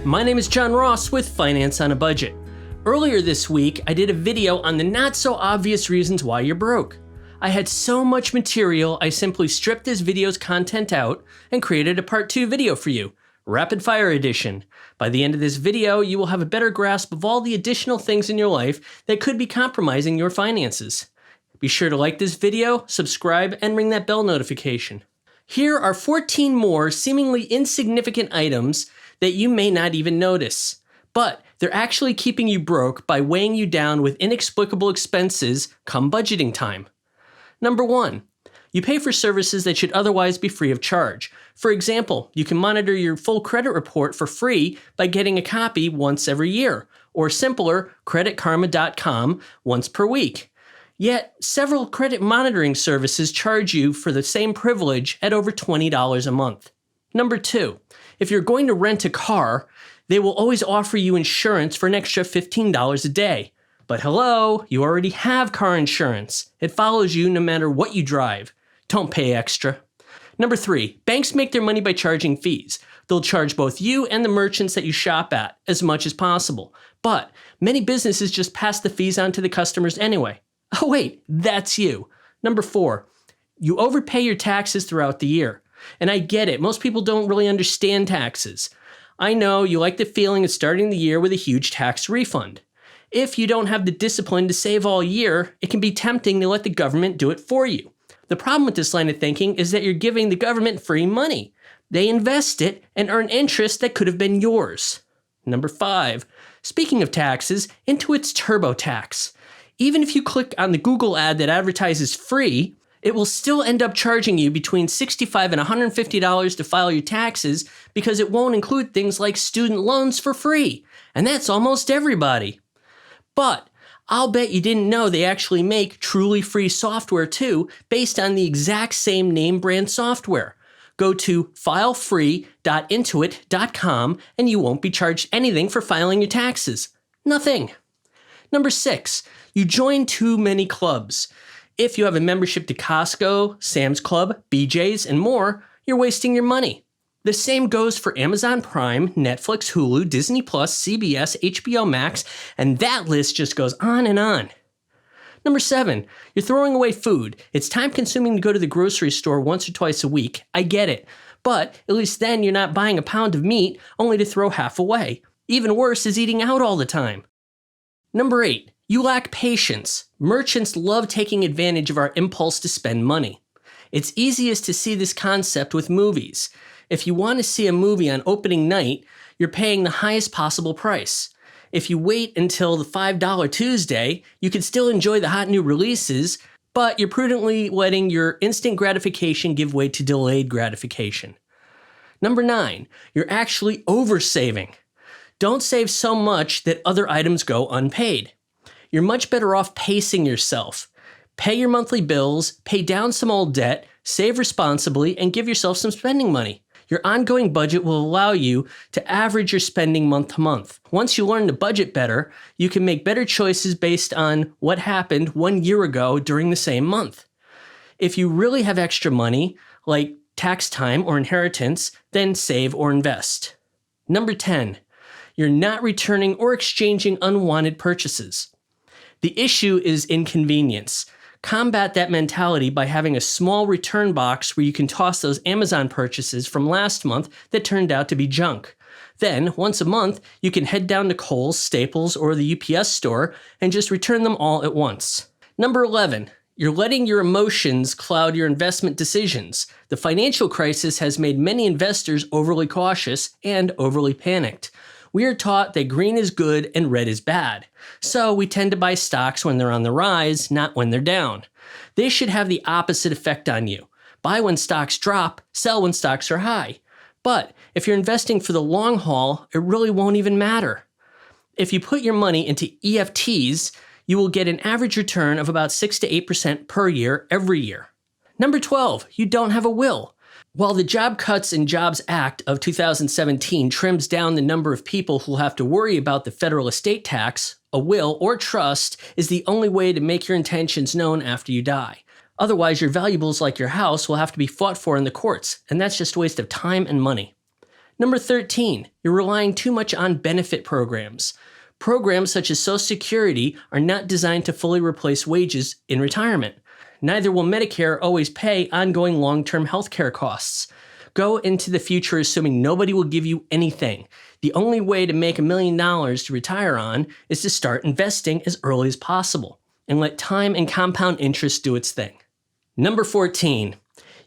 My name is John Ross with Finance on a Budget. Earlier this week, I did a video on the not so obvious reasons why you're broke. I had so much material, I simply stripped this video's content out and created a part 2 video for you, Rapid Fire Edition. By the end of this video, you will have a better grasp of all the additional things in your life that could be compromising your finances. Be sure to like this video, subscribe, and ring that bell notification. Here are 14 more seemingly insignificant items that you may not even notice, but they're actually keeping you broke by weighing you down with inexplicable expenses come budgeting time. Number 1, you pay for services that should otherwise be free of charge. For example, you can monitor your full credit report for free by getting a copy once every year, or simpler, creditkarma.com once per week. Yet, several credit monitoring services charge you for the same privilege at over $20 a month. Number 2, if you're going to rent a car, they will always offer you insurance for an extra $15 a day. But hello, you already have car insurance. It follows you no matter what you drive. Don't pay extra. Number 3, banks make their money by charging fees. They'll charge both you and the merchants that you shop at as much as possible. But many businesses just pass the fees on to the customers anyway. Oh wait, that's you. Number 4, you overpay your taxes throughout the year. And I get it, most people don't really understand taxes. I know you like the feeling of starting the year with a huge tax refund. If you don't have the discipline to save all year, it can be tempting to let the government do it for you. The problem with this line of thinking is that you're giving the government free money. They invest it and earn interest that could have been yours. Number 5, speaking of taxes, Intuit's TurboTax. Even if you click on the Google ad that advertises free, it will still end up charging you between $65 and $150 to file your taxes because it won't include things like student loans for free. And that's almost everybody. But I'll bet you didn't know they actually make truly free software too, based on the exact same name brand software. Go to filefree.intuit.com and you won't be charged anything for filing your taxes. Nothing. Number 6, you join too many clubs. If you have a membership to Costco, Sam's Club, BJ's, and more, you're wasting your money. The same goes for Amazon Prime, Netflix, Hulu, Disney+, CBS, HBO Max, and that list just goes on and on. Number 7, you're throwing away food. It's time-consuming to go to the grocery store once or twice a week. I get it. But at least then you're not buying a pound of meat only to throw half away. Even worse is eating out all the time. Number 8, you lack patience. Merchants love taking advantage of our impulse to spend money. It's easiest to see this concept with movies. If you want to see a movie on opening night, you're paying the highest possible price. If you wait until the $5 Tuesday, you can still enjoy the hot new releases, but you're prudently letting your instant gratification give way to delayed gratification. Number 9, you're actually oversaving. Don't save so much that other items go unpaid. You're much better off pacing yourself. Pay your monthly bills, pay down some old debt, save responsibly, and give yourself some spending money. Your ongoing budget will allow you to average your spending month to month. Once you learn to budget better, you can make better choices based on what happened 1 year ago during the same month. If you really have extra money, like tax time or inheritance, then save or invest. Number 10, you're not returning or exchanging unwanted purchases. The issue is inconvenience. Combat that mentality by having a small return box where you can toss those Amazon purchases from last month that turned out to be junk. Then, once a month, you can head down to Kohl's, Staples, or the UPS store and just return them all at once. Number 11, you're letting your emotions cloud your investment decisions. The financial crisis has made many investors overly cautious and overly panicked. We are taught that green is good and red is bad. So we tend to buy stocks when they're on the rise, not when they're down. This should have the opposite effect on you. Buy when stocks drop, sell when stocks are high. But if you're investing for the long haul, it really won't even matter. If you put your money into EFTs, you will get an average return of about 6 to 8% per year every year. Number 12, you don't have a will. While the Job Cuts and Jobs Act of 2017 trims down the number of people who'll have to worry about the federal estate tax, a will or trust is the only way to make your intentions known after you die. Otherwise, your valuables like your house will have to be fought for in the courts, and that's just a waste of time and money. Number 13, you're relying too much on benefit programs. Programs such as Social Security are not designed to fully replace wages in retirement. Neither will Medicare always pay ongoing long-term healthcare costs. Go into the future assuming nobody will give you anything. The only way to make $1 million to retire on is to start investing as early as possible and let time and compound interest do its thing. Number 14,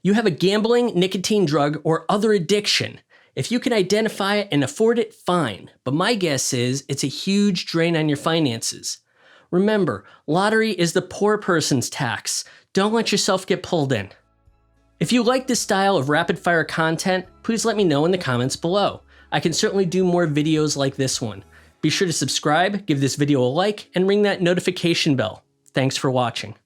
you have a gambling, nicotine drug, or other addiction. If you can identify it and afford it, fine. But my guess is it's a huge drain on your finances. Remember, lottery is the poor person's tax. Don't let yourself get pulled in. If you like this style of rapid-fire content, please let me know in the comments below. I can certainly do more videos like this one. Be sure to subscribe, give this video a like, and ring that notification bell. Thanks for watching.